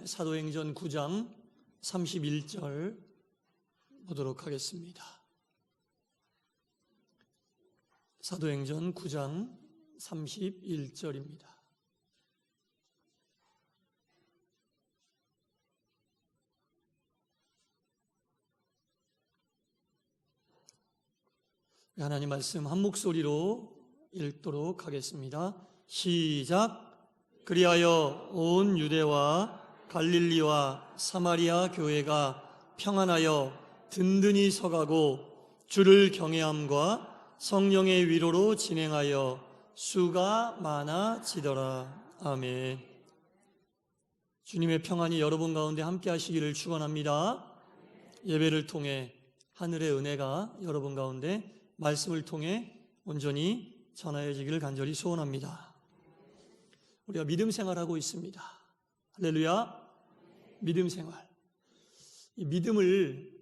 사도행전 9장 31절 보도록 하겠습니다. 사도행전 9장 31절입니다. 하나님 말씀 한 목소리로 읽도록 하겠습니다. 시작. 그리하여 온 유대와 갈릴리와 사마리아 교회가 평안하여 든든히 서가고 주를 경외함과 성령의 위로로 진행하여 수가 많아지더라. 아멘. 주님의 평안이 여러분 가운데 함께 하시기를 축원합니다. 예배를 통해 하늘의 은혜가 여러분 가운데 말씀을 통해 온전히 전하여지기를 간절히 소원합니다. 우리가 믿음 생활하고 있습니다. 할렐루야. 믿음 생활. 이 믿음을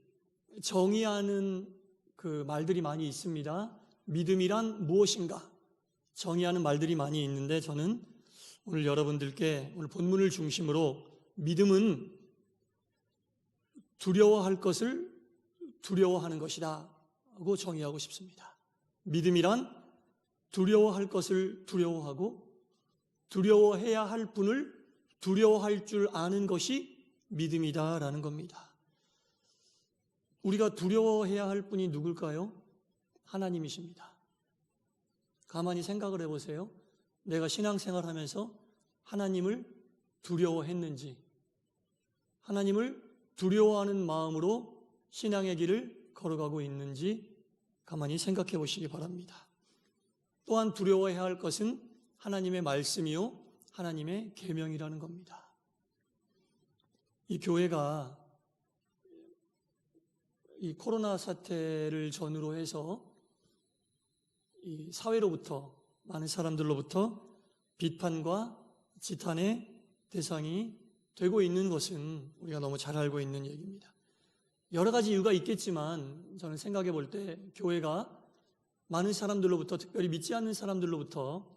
정의하는 그 말들이 많이 있습니다. 믿음이란 무엇인가 정의하는 말들이 많이 있는데, 저는 오늘 여러분들께 오늘 본문을 중심으로 믿음은 두려워할 것을 두려워하는 것이다 하고 정의하고 싶습니다. 믿음이란 두려워할 것을 두려워하고 두려워해야 할 분을 두려워할 줄 아는 것이 믿음이다라는 겁니다. 우리가 두려워해야 할 분이 누굴까요? 하나님이십니다. 가만히 생각을 해보세요. 내가 신앙생활하면서 하나님을 두려워했는지, 하나님을 두려워하는 마음으로 신앙의 길을 걸어가고 있는지 가만히 생각해 보시기 바랍니다. 또한 두려워해야 할 것은 하나님의 말씀이요 하나님의 계명이라는 겁니다. 이 교회가 이 코로나 사태를 전후로 해서 이 사회로부터, 많은 사람들로부터 비판과 지탄의 대상이 되고 있는 것은 우리가 너무 잘 알고 있는 얘기입니다. 여러 가지 이유가 있겠지만 저는 생각해 볼 때 교회가 많은 사람들로부터, 특별히 믿지 않는 사람들로부터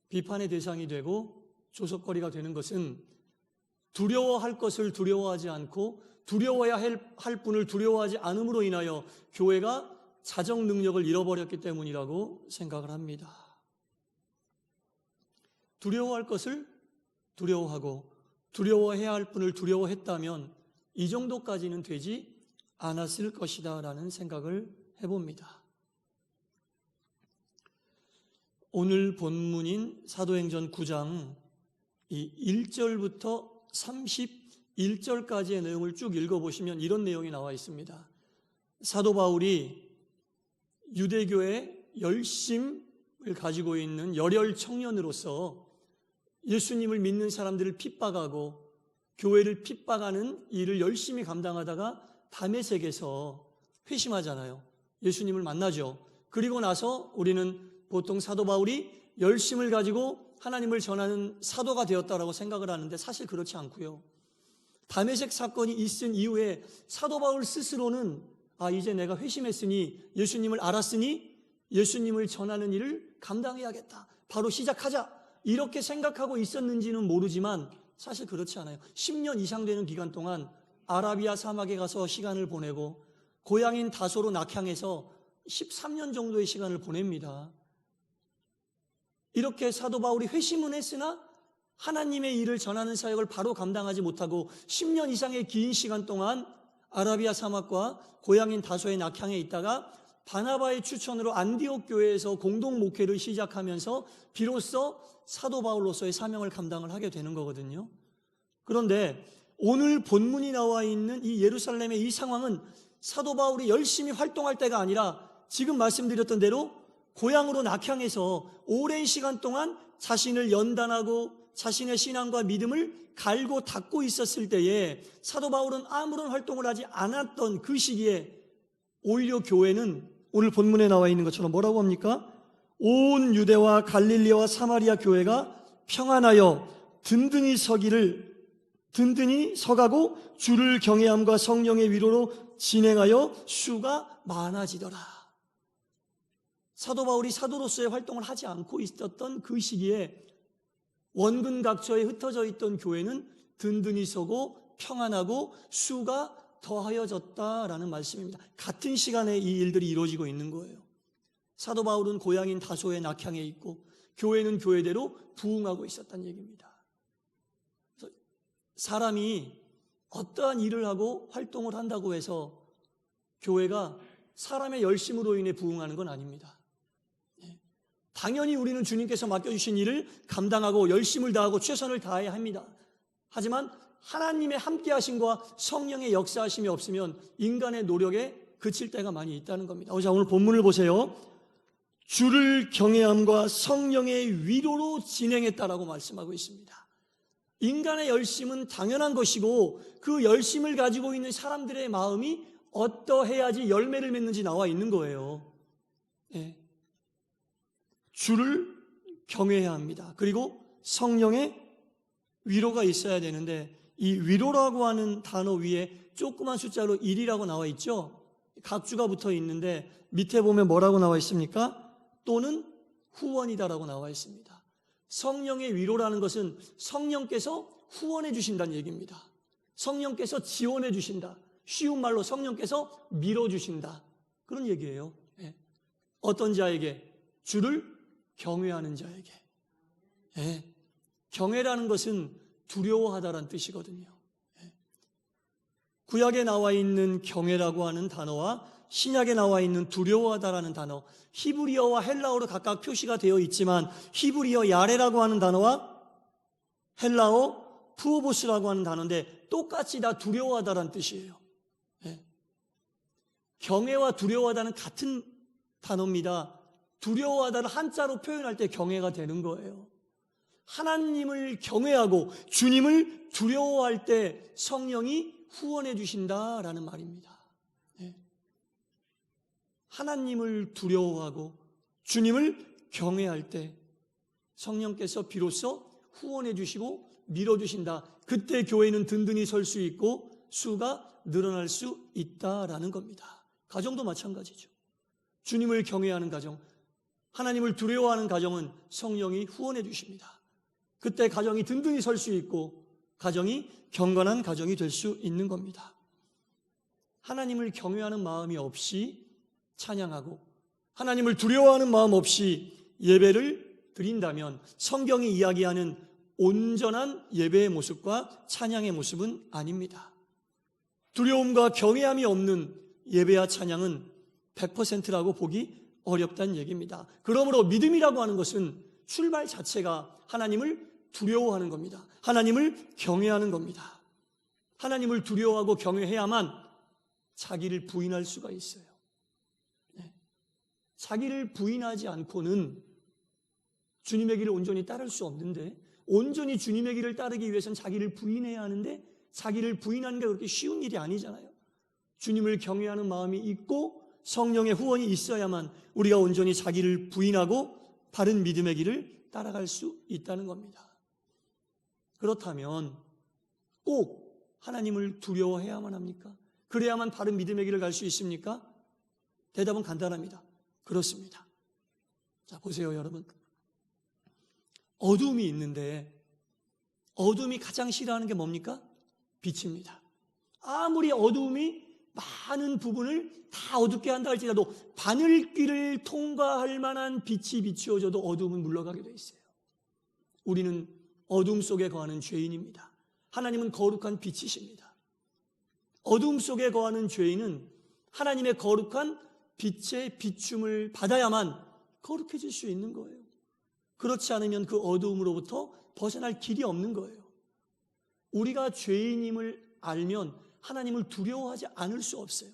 비판의 대상이 되고 조석거리가 되는 것은 두려워할 것을 두려워하지 않고 두려워해야 할 분을 두려워하지 않음으로 인하여 교회가 자정 능력을 잃어버렸기 때문이라고 생각을 합니다. 두려워할 것을 두려워하고 두려워해야 할 분을 두려워했다면 이 정도까지는 되지 않았을 것이다 라는 생각을 해봅니다. 오늘 본문인 사도행전 9장 이 1절부터 31절까지의 내용을 쭉 읽어보시면 이런 내용이 나와 있습니다. 사도 바울이 유대교의 열심을 가지고 있는 열혈 청년으로서 예수님을 믿는 사람들을 핍박하고 교회를 핍박하는 일을 열심히 감당하다가 다메섹에서 회심하잖아요. 예수님을 만나죠. 그리고 나서 우리는 보통 사도 바울이 열심을 가지고 하나님을 전하는 사도가 되었다라고 생각을 하는데 사실 그렇지 않고요. 다메섹 사건이 있은 이후에 사도 바울 스스로는 이제 내가 회심했으니 예수님을 알았으니 예수님을 전하는 일을 감당해야겠다. 바로 시작하자. 이렇게 생각하고 있었는지는 모르지만 사실 그렇지 않아요. 10년 이상 되는 기간 동안 아라비아 사막에 가서 시간을 보내고 고향인 다소로 낙향해서 13년 정도의 시간을 보냅니다. 이렇게 사도 바울이 회심은 했으나 하나님의 일을 전하는 사역을 바로 감당하지 못하고 10년 이상의 긴 시간 동안 아라비아 사막과 고향인 다소의 낙향에 있다가 바나바의 추천으로 안디옥 교회에서 공동 목회를 시작하면서 비로소 사도 바울로서의 사명을 감당을 하게 되는 거거든요. 그런데 오늘 본문이 나와 있는 이 예루살렘의 이 상황은 사도 바울이 열심히 활동할 때가 아니라 지금 말씀드렸던 대로 고향으로 낙향해서 오랜 시간 동안 자신을 연단하고 자신의 신앙과 믿음을 갈고 닦고 있었을 때에 사도 바울은 아무런 활동을 하지 않았던 그 시기에 오히려 교회는 오늘 본문에 나와 있는 것처럼 뭐라고 합니까? 온 유대와 갈릴리와 사마리아 교회가 평안하여 든든히 서가고 주를 경외함과 성령의 위로로 진행하여 수가 많아지더라. 사도 바울이 사도로서의 활동을 하지 않고 있었던 그 시기에 원근 각처에 흩어져 있던 교회는 든든히 서고 평안하고 수가 더하여졌다라는 말씀입니다. 같은 시간에 이 일들이 이루어지고 있는 거예요. 사도 바울은 고향인 다소의 낙향에 있고 교회는 교회대로 부흥하고 있었다는 얘기입니다. 그래서 사람이 어떠한 일을 하고 활동을 한다고 해서 교회가 사람의 열심으로 인해 부흥하는 건 아닙니다. 당연히 우리는 주님께서 맡겨주신 일을 감당하고 열심을 다하고 최선을 다해야 합니다. 하지만 하나님의 함께하심과 성령의 역사하심이 없으면 인간의 노력에 그칠 때가 많이 있다는 겁니다. 자, 오늘 본문을 보세요. 주를 경외함과 성령의 위로로 진행했다라고 말씀하고 있습니다. 인간의 열심은 당연한 것이고 그 열심을 가지고 있는 사람들의 마음이 어떠해야지 열매를 맺는지 나와 있는 거예요. 네. 주를 경외해야 합니다. 그리고 성령의 위로가 있어야 되는데 이 위로라고 하는 단어 위에 조그만 숫자로 1이라고 나와 있죠. 각주가 붙어 있는데 밑에 보면 뭐라고 나와 있습니까? 또는 후원이다라고 나와 있습니다. 성령의 위로라는 것은 성령께서 후원해 주신다는 얘기입니다. 성령께서 지원해 주신다. 쉬운 말로 성령께서 밀어주신다. 그런 얘기예요. 예. 어떤 자에게? 주를 경외하는 자에게. 예. 경외라는 것은 두려워하다라는 뜻이거든요. 예. 구약에 나와 있는 경외라고 하는 단어와 신약에 나와 있는 두려워하다라는 단어, 히브리어와 헬라어로 각각 표시가 되어 있지만 히브리어 야레라고 하는 단어와 헬라어 푸오보스라고 하는 단어인데 똑같이 다 두려워하다라는 뜻이에요. 네. 경외와 두려워하다는 같은 단어입니다. 두려워하다를 한자로 표현할 때 경외가 되는 거예요. 하나님을 경외하고 주님을 두려워할 때 성령이 후원해 주신다라는 말입니다. 네. 하나님을 두려워하고 주님을 경외할 때 성령께서 비로소 후원해 주시고 밀어주신다. 그때 교회는 든든히 설 수 있고 수가 늘어날 수 있다라는 겁니다. 가정도 마찬가지죠. 주님을 경외하는 가정, 하나님을 두려워하는 가정은 성령이 후원해 주십니다. 그때 가정이 든든히 설 수 있고 가정이 경건한 가정이 될 수 있는 겁니다. 하나님을 경외하는 마음이 없이 찬양하고 하나님을 두려워하는 마음 없이 예배를 드린다면 성경이 이야기하는 온전한 예배의 모습과 찬양의 모습은 아닙니다. 두려움과 경외함이 없는 예배와 찬양은 100%라고 보기 어렵다는 얘기입니다. 그러므로 믿음이라고 하는 것은 출발 자체가 하나님을 두려워하는 겁니다. 하나님을 경외하는 겁니다. 하나님을 두려워하고 경외해야만 자기를 부인할 수가 있어요. 네. 자기를 부인하지 않고는 주님의 길을 온전히 따를 수 없는데 온전히 주님의 길을 따르기 위해서는 자기를 부인해야 하는데 자기를 부인하는 게 그렇게 쉬운 일이 아니잖아요. 주님을 경외하는 마음이 있고 성령의 후원이 있어야만 우리가 온전히 자기를 부인하고 바른 믿음의 길을 따라갈 수 있다는 겁니다. 그렇다면 꼭 하나님을 두려워해야만 합니까? 그래야만 바른 믿음의 길을 갈 수 있습니까? 대답은 간단합니다. 그렇습니다. 자, 보세요, 여러분. 어둠이 있는데 어둠이 가장 싫어하는 게 뭡니까? 빛입니다. 아무리 어두움이 많은 부분을 다 어둡게 한다 할지라도 바늘길을 통과할 만한 빛이 비추어져도 어둠은 물러가게 돼 있어요. 우리는 어둠 속에 거하는 죄인입니다. 하나님은 거룩한 빛이십니다. 어둠 속에 거하는 죄인은 하나님의 거룩한 빛의 비춤을 받아야만 거룩해질 수 있는 거예요. 그렇지 않으면 그 어두움으로부터 벗어날 길이 없는 거예요. 우리가 죄인임을 알면 하나님을 두려워하지 않을 수 없어요.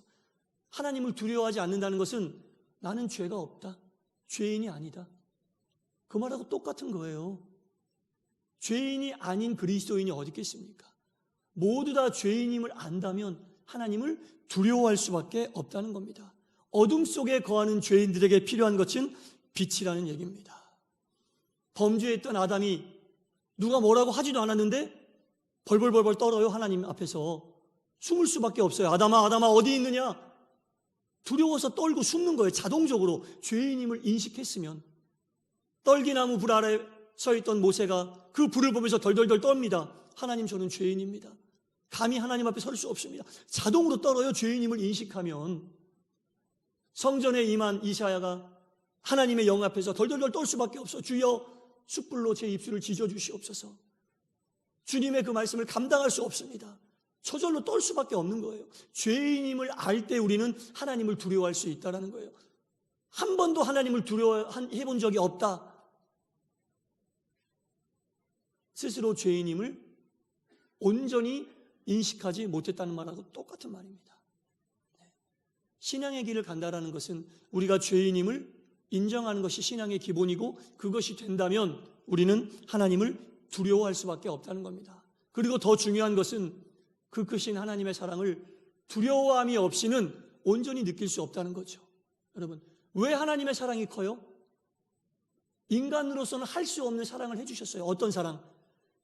하나님을 두려워하지 않는다는 것은 나는 죄가 없다. 죄인이 아니다. 그 말하고 똑같은 거예요. 죄인이 아닌 그리스도인이 어디 있겠습니까? 모두 다 죄인임을 안다면 하나님을 두려워할 수밖에 없다는 겁니다. 어둠 속에 거하는 죄인들에게 필요한 것은 빛이라는 얘기입니다. 범죄했던 아담이 누가 뭐라고 하지도 않았는데 벌벌벌벌 떨어요. 하나님 앞에서 숨을 수밖에 없어요. 아담아, 아담아 어디 있느냐? 두려워서 떨고 숨는 거예요. 자동적으로 죄인임을 인식했으면. 떨기나무 불 아래 서 있던 모세가 그 불을 보면서 덜덜덜 떱니다. 하나님 저는 죄인입니다. 감히 하나님 앞에 설 수 없습니다. 자동으로 떨어요. 죄인임을 인식하면. 성전에 임한 이사야가 하나님의 영 앞에서 덜덜덜 떨 수밖에 없어. 주여 숯불로 제 입술을 지져주시옵소서. 주님의 그 말씀을 감당할 수 없습니다. 저절로 떨 수밖에 없는 거예요. 죄인임을 알 때 우리는 하나님을 두려워할 수 있다는 거예요. 한 번도 하나님을 두려워해 본 적이 없다. 스스로 죄인임을 온전히 인식하지 못했다는 말하고 똑같은 말입니다. 신앙의 길을 간다라는 것은 우리가 죄인임을 인정하는 것이 신앙의 기본이고, 그것이 된다면 우리는 하나님을 두려워할 수밖에 없다는 겁니다. 그리고 더 중요한 것은 그 크신 하나님의 사랑을 두려워함이 없이는 온전히 느낄 수 없다는 거죠. 여러분, 왜 하나님의 사랑이 커요? 인간으로서는 할 수 없는 사랑을 해주셨어요. 어떤 사랑?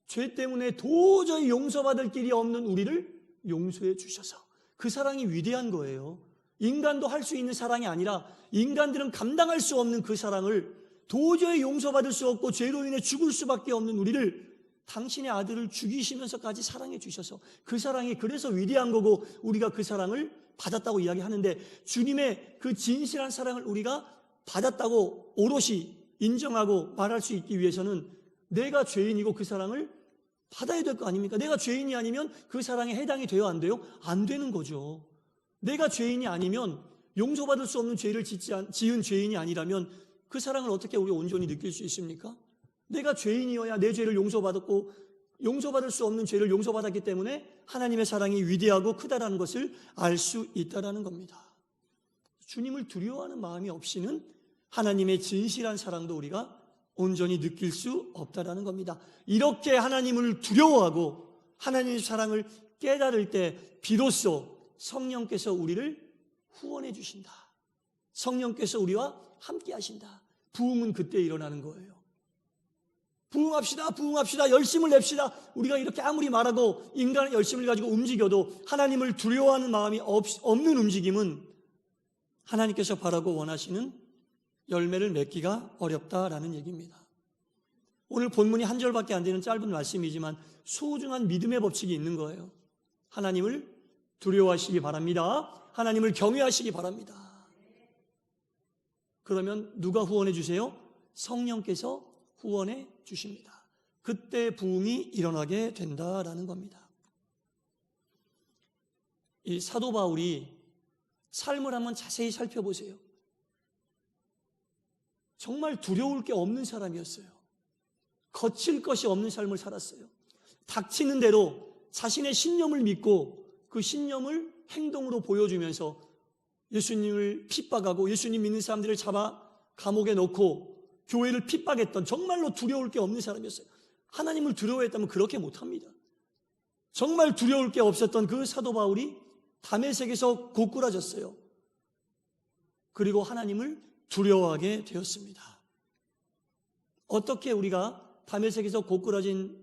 죄 때문에 도저히 용서받을 길이 없는 우리를 용서해 주셔서. 그 사랑이 위대한 거예요. 인간도 할 수 있는 사랑이 아니라 인간들은 감당할 수 없는 그 사랑을, 도저히 용서받을 수 없고 죄로 인해 죽을 수밖에 없는 우리를 당신의 아들을 죽이시면서까지 사랑해 주셔서, 그 사랑이 그래서 위대한 거고 우리가 그 사랑을 받았다고 이야기하는데, 주님의 그 진실한 사랑을 우리가 받았다고 오롯이 인정하고 말할 수 있기 위해서는 내가 죄인이고 그 사랑을 받아야 될 거 아닙니까? 내가 죄인이 아니면 그 사랑에 해당이 돼요, 안 돼요? 안 되는 거죠. 내가 죄인이 아니면, 용서받을 수 없는 죄를 지은 죄인이 아니라면 그 사랑을 어떻게 우리가 온전히 느낄 수 있습니까? 내가 죄인이어야 내 죄를 용서받았고, 용서받을 수 없는 죄를 용서받았기 때문에 하나님의 사랑이 위대하고 크다라는 것을 알 수 있다라는 겁니다. 주님을 두려워하는 마음이 없이는 하나님의 진실한 사랑도 우리가 온전히 느낄 수 없다라는 겁니다. 이렇게 하나님을 두려워하고 하나님의 사랑을 깨달을 때 비로소 성령께서 우리를 후원해 주신다. 성령께서 우리와 함께 하신다. 부흥은 그때 일어나는 거예요. 부흥합시다, 부흥합시다, 열심을 냅시다. 우리가 이렇게 아무리 말하고 인간의 열심을 가지고 움직여도 하나님을 두려워하는 마음이 없는 움직임은 하나님께서 바라고 원하시는 열매를 맺기가 어렵다라는 얘기입니다. 오늘 본문이 한 절밖에 안 되는 짧은 말씀이지만 소중한 믿음의 법칙이 있는 거예요. 하나님을 두려워하시기 바랍니다. 하나님을 경외하시기 바랍니다. 그러면 누가 후원해 주세요? 성령께서 후원해 주십니다. 그때 부흥이 일어나게 된다라는 겁니다. 이 사도 바울이 삶을 한번 자세히 살펴보세요. 정말 두려울 게 없는 사람이었어요. 거칠 것이 없는 삶을 살았어요. 닥치는 대로 자신의 신념을 믿고 그 신념을 행동으로 보여주면서 예수님을 핍박하고 예수님 믿는 사람들을 잡아 감옥에 넣고 교회를 핍박했던, 정말로 두려울 게 없는 사람이었어요. 하나님을 두려워했다면 그렇게 못합니다. 정말 두려울 게 없었던 그 사도 바울이 다메섹에서 고꾸라졌어요. 그리고 하나님을 두려워하게 되었습니다. 어떻게 우리가 다메섹에서 고꾸라진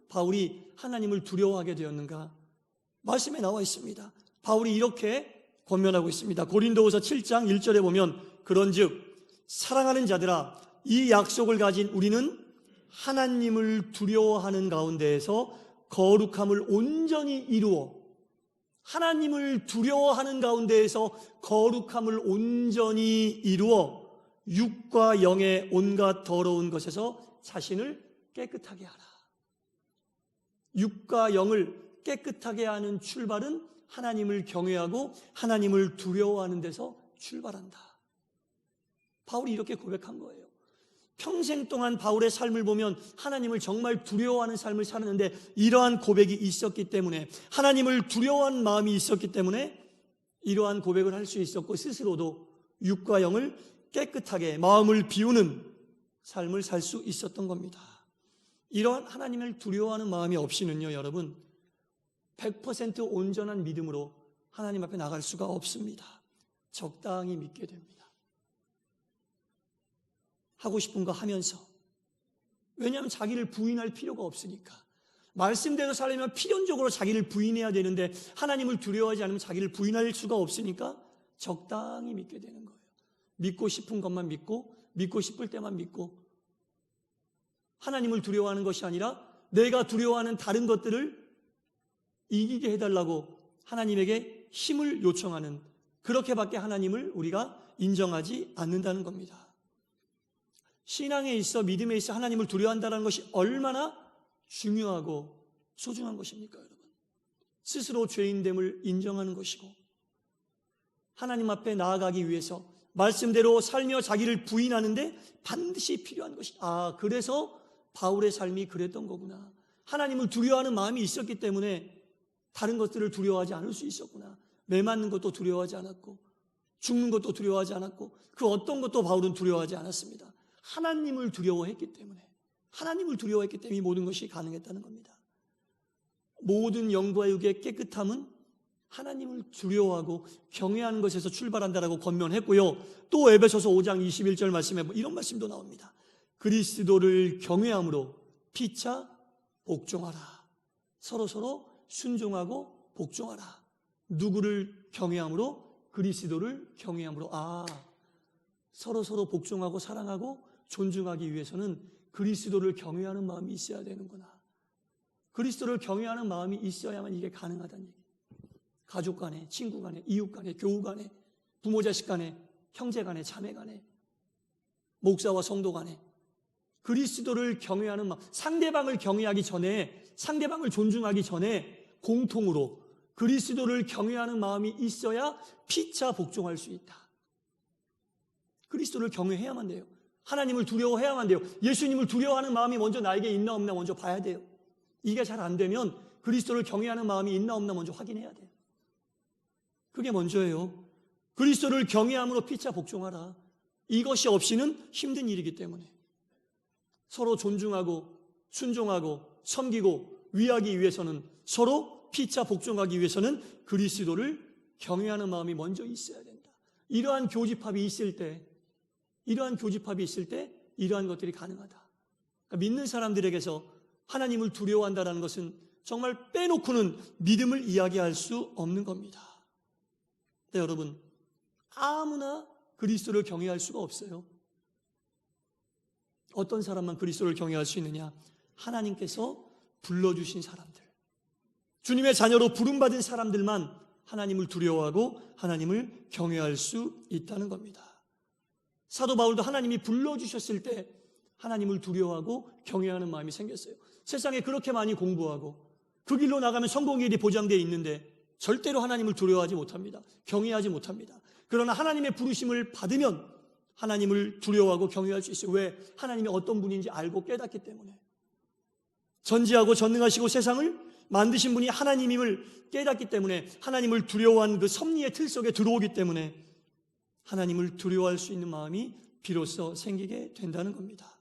바울이 하나님을 두려워하게 되었는가? 말씀에 나와 있습니다. 바울이 이렇게 권면하고 있습니다. 고린도후서 7장 1절에 보면, 그런즉 사랑하는 자들아, 이 약속을 가진 우리는 하나님을 두려워하는 가운데에서 거룩함을 온전히 이루어, 하나님을 두려워하는 가운데에서 거룩함을 온전히 이루어 육과 영의 온갖 더러운 것에서 자신을 깨끗하게 하라. 육과 영을 깨끗하게 하는 출발은 하나님을 경외하고 하나님을 두려워하는 데서 출발한다. 바울이 이렇게 고백한 거예요. 평생 동안 바울의 삶을 보면 하나님을 정말 두려워하는 삶을 살았는데, 이러한 고백이 있었기 때문에, 하나님을 두려워하는 마음이 있었기 때문에 이러한 고백을 할 수 있었고, 스스로도 육과 영을 깨끗하게 마음을 비우는 삶을 살 수 있었던 겁니다. 이러한 하나님을 두려워하는 마음이 없이는요, 여러분, 100% 온전한 믿음으로 하나님 앞에 나갈 수가 없습니다. 적당히 믿게 됩니다. 하고 싶은 거 하면서. 왜냐하면 자기를 부인할 필요가 없으니까. 말씀대로 살려면 필연적으로 자기를 부인해야 되는데, 하나님을 두려워하지 않으면 자기를 부인할 수가 없으니까 적당히 믿게 되는 거예요. 믿고 싶은 것만 믿고, 믿고 싶을 때만 믿고, 하나님을 두려워하는 것이 아니라 내가 두려워하는 다른 것들을 이기게 해달라고 하나님에게 힘을 요청하는, 그렇게밖에 하나님을 우리가 인정하지 않는다는 겁니다. 신앙에 있어, 믿음에 있어 하나님을 두려워한다는 것이 얼마나 중요하고 소중한 것입니까, 여러분? 스스로 죄인됨을 인정하는 것이고, 하나님 앞에 나아가기 위해서 말씀대로 살며 자기를 부인하는데 반드시 필요한 것이다. 그래서 바울의 삶이 그랬던 거구나. 하나님을 두려워하는 마음이 있었기 때문에 다른 것들을 두려워하지 않을 수 있었구나. 매 맞는 것도 두려워하지 않았고, 죽는 것도 두려워하지 않았고, 그 어떤 것도 바울은 두려워하지 않았습니다. 하나님을 두려워했기 때문에, 하나님을 두려워했기 때문에 이 모든 것이 가능했다는 겁니다. 모든 영과 육의 깨끗함은 하나님을 두려워하고 경외하는 것에서 출발한다라고 권면했고요. 또 에베소서 5장 21절 말씀에 이런 말씀도 나옵니다. 그리스도를 경외함으로 피차 복종하라. 서로서로 순종하고 복종하라. 누구를 경외함으로? 그리스도를 경외함으로. 서로서로 복종하고 사랑하고 존중하기 위해서는 그리스도를 경외하는 마음이 있어야 되는구나. 그리스도를 경외하는 마음이 있어야만 이게 가능하다는 얘기. 가족 간에, 친구 간에, 이웃 간에, 교우 간에, 부모 자식 간에, 형제 간에, 자매 간에, 목사와 성도 간에 그리스도를 경외하는 마음, 상대방을 경외하기 전에, 상대방을 존중하기 전에 공통으로 그리스도를 경외하는 마음이 있어야 피차 복종할 수 있다. 그리스도를 경외해야만 돼요. 하나님을 두려워해야만 돼요. 예수님을 두려워하는 마음이 먼저 나에게 있나 없나 먼저 봐야 돼요. 이게 잘 안 되면 그리스도를 경외하는 마음이 있나 없나 먼저 확인해야 돼요. 그게 먼저예요. 그리스도를 경외함으로 피차 복종하라. 이것이 없이는 힘든 일이기 때문에 서로 존중하고 순종하고 섬기고 위하기 위해서는, 서로 피차 복종하기 위해서는 그리스도를 경외하는 마음이 먼저 있어야 된다. 이러한 교집합이 있을 때 이러한 것들이 가능하다. 그러니까 믿는 사람들에게서 하나님을 두려워한다는 것은 정말 빼놓고는 믿음을 이야기할 수 없는 겁니다. 네, 여러분, 아무나 그리스도를 경외할 수가 없어요. 어떤 사람만 그리스도를 경외할 수 있느냐? 하나님께서 불러주신 사람들, 주님의 자녀로 부름받은 사람들만 하나님을 두려워하고 하나님을 경외할 수 있다는 겁니다. 사도 바울도 하나님이 불러주셨을 때 하나님을 두려워하고 경외하는 마음이 생겼어요. 세상에 그렇게 많이 공부하고 그 길로 나가면 성공의 길이 보장되어 있는데 절대로 하나님을 두려워하지 못합니다. 경외하지 못합니다. 그러나 하나님의 부르심을 받으면 하나님을 두려워하고 경외할 수 있어요. 왜? 하나님이 어떤 분인지 알고 깨닫기 때문에. 전지하고 전능하시고 세상을 만드신 분이 하나님임을 깨닫기 때문에, 하나님을 두려워하는 그 섭리의 틀 속에 들어오기 때문에 하나님을 두려워할 수 있는 마음이 비로소 생기게 된다는 겁니다.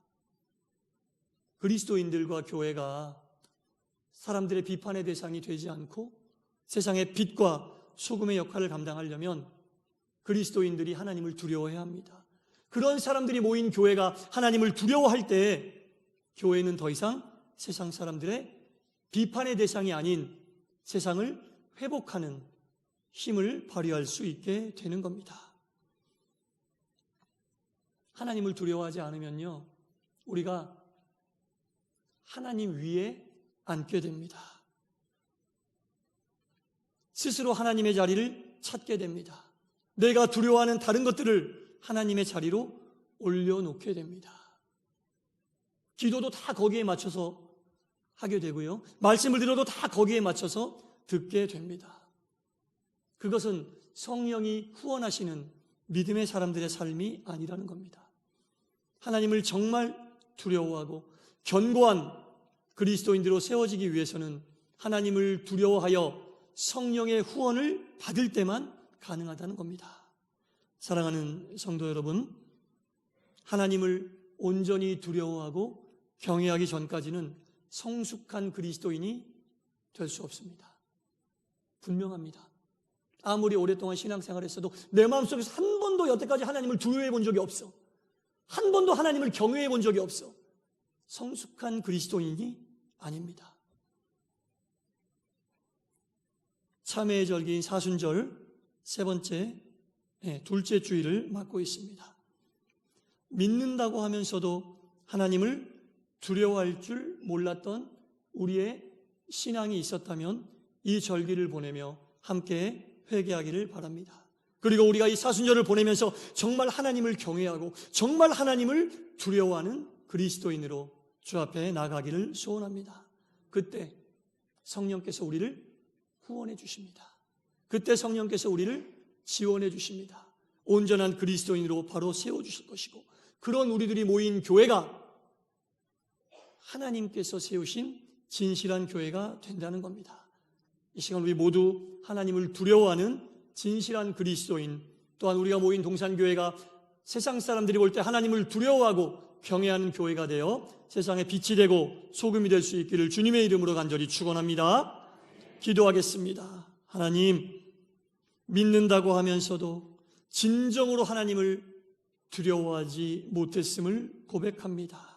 그리스도인들과 교회가 사람들의 비판의 대상이 되지 않고 세상의 빛과 소금의 역할을 감당하려면 그리스도인들이 하나님을 두려워해야 합니다. 그런 사람들이 모인 교회가 하나님을 두려워할 때 교회는 더 이상 세상 사람들의 비판의 대상이 아닌 세상을 회복하는 힘을 발휘할 수 있게 되는 겁니다. 하나님을 두려워하지 않으면요, 우리가 하나님 위에 앉게 됩니다. 스스로 하나님의 자리를 찾게 됩니다. 내가 두려워하는 다른 것들을 하나님의 자리로 올려놓게 됩니다. 기도도 다 거기에 맞춰서 하게 되고요, 말씀을 들어도 다 거기에 맞춰서 듣게 됩니다. 그것은 성령이 후원하시는 믿음의 사람들의 삶이 아니라는 겁니다. 하나님을 정말 두려워하고 견고한 그리스도인들로 세워지기 위해서는 하나님을 두려워하여 성령의 후원을 받을 때만 가능하다는 겁니다. 사랑하는 성도 여러분, 하나님을 온전히 두려워하고 경외하기 전까지는 성숙한 그리스도인이 될 수 없습니다. 분명합니다. 아무리 오랫동안 신앙생활을 했어도 내 마음속에서 한 번도 여태까지 하나님을 두려워해 본 적이 없어. 한 번도 하나님을 경외해 본 적이 없어. 성숙한 그리스도인이 아닙니다. 참회의 절기인 사순절 둘째 주일을 맞고 있습니다. 믿는다고 하면서도 하나님을 두려워할 줄 몰랐던 우리의 신앙이 있었다면 이 절기를 보내며 함께 회개하기를 바랍니다. 그리고 우리가 이 사순절을 보내면서 정말 하나님을 경외하고 정말 하나님을 두려워하는 그리스도인으로 주 앞에 나가기를 소원합니다. 그때 성령께서 우리를 후원해 주십니다. 그때 성령께서 우리를 지원해 주십니다. 온전한 그리스도인으로 바로 세워주실 것이고, 그런 우리들이 모인 교회가 하나님께서 세우신 진실한 교회가 된다는 겁니다. 이 시간 우리 모두 하나님을 두려워하는 진실한 그리스도인, 또한 우리가 모인 동산교회가 세상 사람들이 볼 때 하나님을 두려워하고 경외하는 교회가 되어 세상에 빛이 되고 소금이 될 수 있기를 주님의 이름으로 간절히 축원합니다. 기도하겠습니다. 하나님, 믿는다고 하면서도 진정으로 하나님을 두려워하지 못했음을 고백합니다.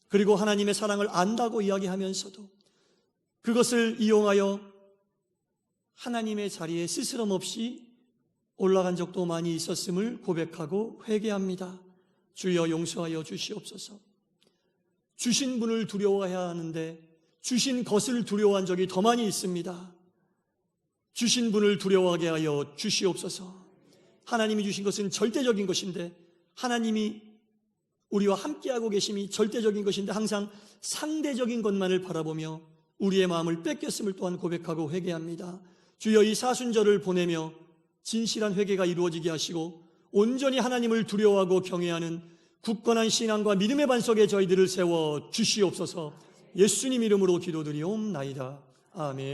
그리고 하나님의 사랑을 안다고 이야기하면서도 그것을 이용하여 하나님의 자리에 스스럼 없이 올라간 적도 많이 있었음을 고백하고 회개합니다. 주여 용서하여 주시옵소서. 주신 분을 두려워해야 하는데 주신 것을 두려워한 적이 더 많이 있습니다. 주신 분을 두려워하게 하여 주시옵소서. 하나님이 주신 것은 절대적인 것인데, 하나님이 우리와 함께하고 계심이 절대적인 것인데 항상 상대적인 것만을 바라보며 우리의 마음을 뺏겼음을 또한 고백하고 회개합니다. 주여 이 사순절을 보내며 진실한 회개가 이루어지게 하시고 온전히 하나님을 두려워하고 경외하는 굳건한 신앙과 믿음의 반석에 저희들을 세워 주시옵소서. 예수님 이름으로 기도드리옵나이다. 아멘.